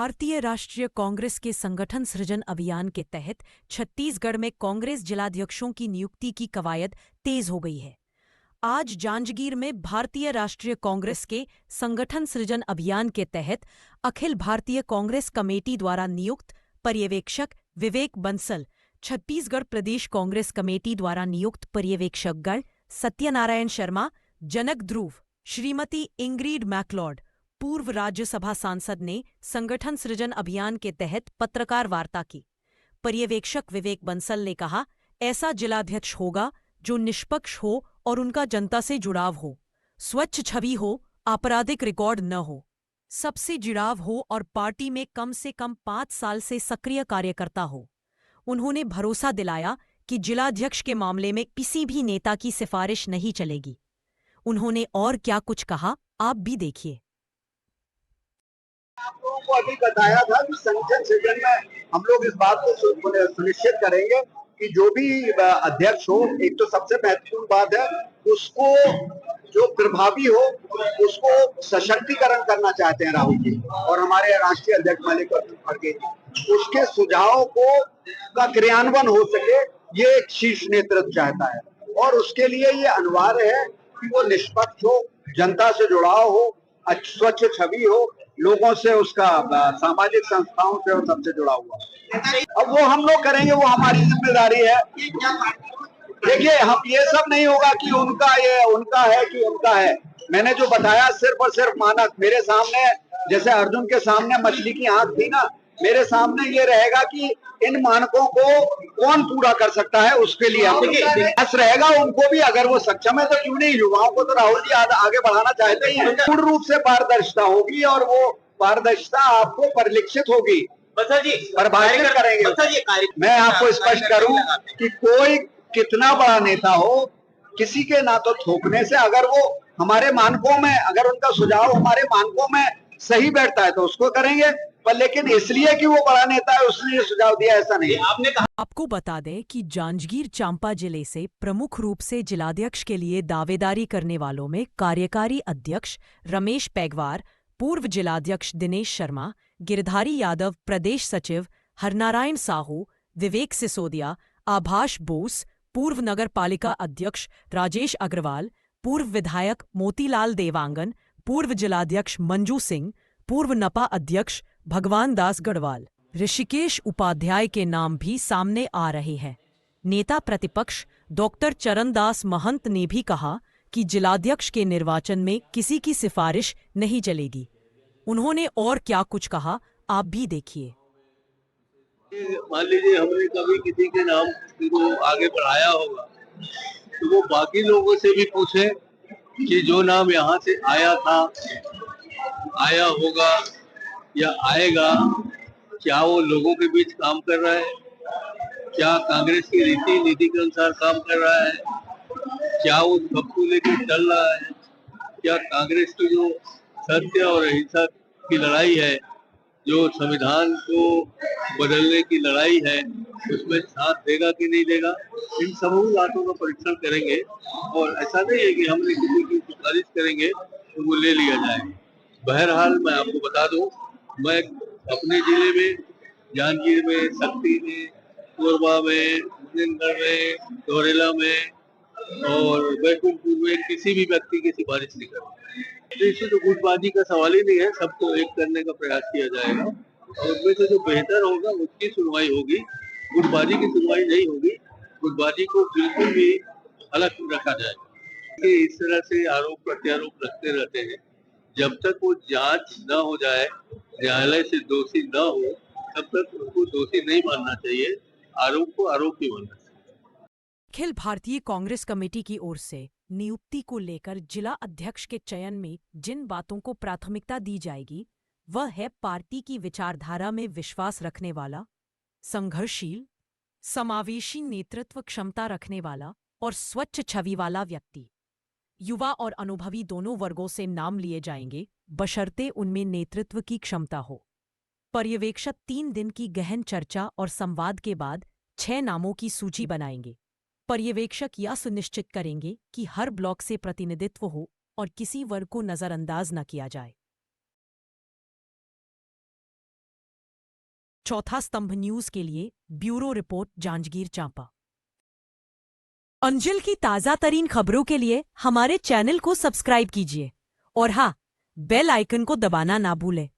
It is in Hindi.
भारतीय राष्ट्रीय कांग्रेस के संगठन सृजन अभियान के तहत छत्तीसगढ़ में कांग्रेस जिलाध्यक्षों की नियुक्ति की कवायद तेज हो गई है। आज जांजगीर में भारतीय राष्ट्रीय कांग्रेस के संगठन सृजन अभियान के तहत अखिल भारतीय कांग्रेस कमेटी द्वारा नियुक्त पर्यवेक्षक विवेक बंसल, छत्तीसगढ़ प्रदेश कांग्रेस कमेटी द्वारा नियुक्त पर्यवेक्षकगण सत्यनारायण शर्मा, जनक ध्रुव, श्रीमती इंग्रीड मैकलॉड, पूर्व राज्यसभा सांसद ने संगठन सृजन अभियान के तहत पत्रकार वार्ता की। पर्यवेक्षक विवेक बंसल ने कहा, ऐसा जिलाध्यक्ष होगा जो निष्पक्ष हो और उनका जनता से जुड़ाव हो, स्वच्छ छवि हो, आपराधिक रिकॉर्ड न हो, सबसे जुड़ाव हो और पार्टी में कम से कम 5 साल से सक्रिय कार्यकर्ता हो। उन्होंने भरोसा दिलाया कि जिलाध्यक्ष के मामले में किसी भी नेता की सिफारिश नहीं चलेगी। उन्होंने और क्या कुछ कहा, आप भी देखिए। आप लोगों को अभी बताया था कि संगठन सृजन में हम लोग इस बात को सुनिश्चित करेंगे कि जो भी अध्यक्ष हो, एक तो सबसे महत्वपूर्ण बात है उसको जो प्रभावी हो उसको सशक्तिकरण करना चाहते हैं राहुल जी और हमारे राष्ट्रीय अध्यक्ष मल्लिकार्जुन खड़गे जी। उसके सुझावों को का क्रियान्वयन हो सके ये एक शीर्ष नेतृत्व चाहता है और उसके लिए ये अनिवार्य है कि वो निष्पक्ष हो, जनता से जुड़ाव हो, स्वच्छ छवि हो, लोगों से उसका सामाजिक संस्थाओं से और सबसे जुड़ा हुआ। अब वो हम लोग करेंगे, वो हमारी जिम्मेदारी है। देखिए, हम ये सब नहीं होगा कि उनका है कि उनका है। मैंने जो बताया सिर्फ और सिर्फ मानक मेरे सामने, जैसे अर्जुन के सामने मछली की आंख थी ना, मेरे सामने ये रहेगा कि इन मानकों को कौन पूरा कर सकता है, उसके लिए प्रयास रहेगा। उनको भी अगर वो सक्षम है तो क्यों नहीं, युवाओं को तो राहुल जी आगे बढ़ाना चाहते ही हैं। पूर्ण रूप से पारदर्शिता होगी और वो पारदर्शिता आपको परिलक्षित होगी, परिभाषित करेंगे। मैं आपको स्पष्ट करूं कि कोई कितना बड़ा नेता हो, किसी के ना तो थोपने से, अगर वो हमारे मानकों में, अगर उनका सुझाव हमारे मानकों में सही बैठता है तो उसको करेंगे, पर लेकिन इसलिए कि वो बड़ा नेता है उसने ये सुझाव दिया ऐसा नहीं। आपने कहा। आपको बता दें कि जांजगीर चांपा जिले से प्रमुख रूप से जिलाध्यक्ष के लिए दावेदारी करने वालों में कार्यकारी अध्यक्ष रमेश पैगवार, पूर्व जिलाध्यक्ष दिनेश शर्मा, गिरधारी यादव, प्रदेश सचिव हरनारायण साहू, विवेक सिसोदिया, आभाष बोस, पूर्व नगर पालिका अध्यक्ष राजेश अग्रवाल, पूर्व विधायक मोतीलाल देवांगन, पूर्व जिलाध्यक्ष मंजू सिंह, पूर्व नपा अध्यक्ष भगवान दास गढ़वाल, ऋषिकेश उपाध्याय के नाम भी सामने आ रहे हैं। नेता प्रतिपक्ष डॉक्टर चरणदास महंत ने भी कहा कि जिलाध्यक्ष के निर्वाचन में किसी की सिफारिश नहीं चलेगी। उन्होंने और क्या कुछ कहा, आप भी देखिए। मान लीजिए हमने कभी किसी के नाम को आगे बढ़ाया होगा तो वो बाकी लोगों से भी पूछे कि जो नाम यहाँ से आया था, आया होगा या आएगा, क्या वो लोगों के बीच काम कर रहा है, क्या कांग्रेस की रीति नीति के अनुसार काम कर रहा है, क्या वो सबको लेकर चल रहा है, क्या कांग्रेस की जो सत्य और अहिंसा की लड़ाई है, जो संविधान को बदलने की लड़ाई है, उसमें साथ देगा कि नहीं देगा, इन सभी बातों का परीक्षण करेंगे। और ऐसा नहीं है कि हमने किसी की सिफारिश करेंगे तो वो ले लिया जाएगा। बहरहाल मैं आपको बता दूं, मैं अपने जिले में, जांजगीर में, शक्ति में, कोरबा में, नंदनगढ़ में, दोरेला में और बैकुंठपुर में किसी भी व्यक्ति की सिफारिश नहीं करूँगा। इससे तो गुटबाजी का सवाल ही नहीं है, सबको एक करने का प्रयास किया जाएगा और उसमें से जो बेहतर होगा उसकी सुनवाई होगी, गुटबाजी की सुनवाई नहीं होगी। गुटबाजी को बिल्कुल भी अलग रखा जाएगा। इस तरह से आरोप प्रत्यारोप लगते रहते हैं, जब तक वो जांच न हो जाए, न्यायालय से दोषी न हो, तब तक उनको दोषी नहीं मानना चाहिए, आरोप को आरोप ही मानना चाहिए। अखिल भारतीय कांग्रेस कमेटी की ओर से नियुक्ति को लेकर जिला अध्यक्ष के चयन में जिन बातों को प्राथमिकता दी जाएगी वह है पार्टी की विचारधारा में विश्वास रखने वाला, संघर्षशील, समावेशी नेतृत्व क्षमता रखने वाला और स्वच्छ छवि वाला व्यक्ति। युवा और अनुभवी दोनों वर्गों से नाम लिए जाएंगे, बशर्ते उनमें नेतृत्व की क्षमता हो। पर्यवेक्षक 3 दिन की गहन चर्चा और संवाद के बाद 6 नामों की सूची बनाएंगे। पर्यवेक्षक यह सुनिश्चित करेंगे कि हर ब्लॉक से प्रतिनिधित्व हो और किसी वर्ग को नजरअंदाज न किया जाए। चौथा स्तंभ न्यूज के लिए ब्यूरो रिपोर्ट जांजगीर चांपा। अंजल की ताजा तरीन खबरों के लिए हमारे चैनल को सब्सक्राइब कीजिए और हाँ, बेल आइकन को दबाना ना भूलें।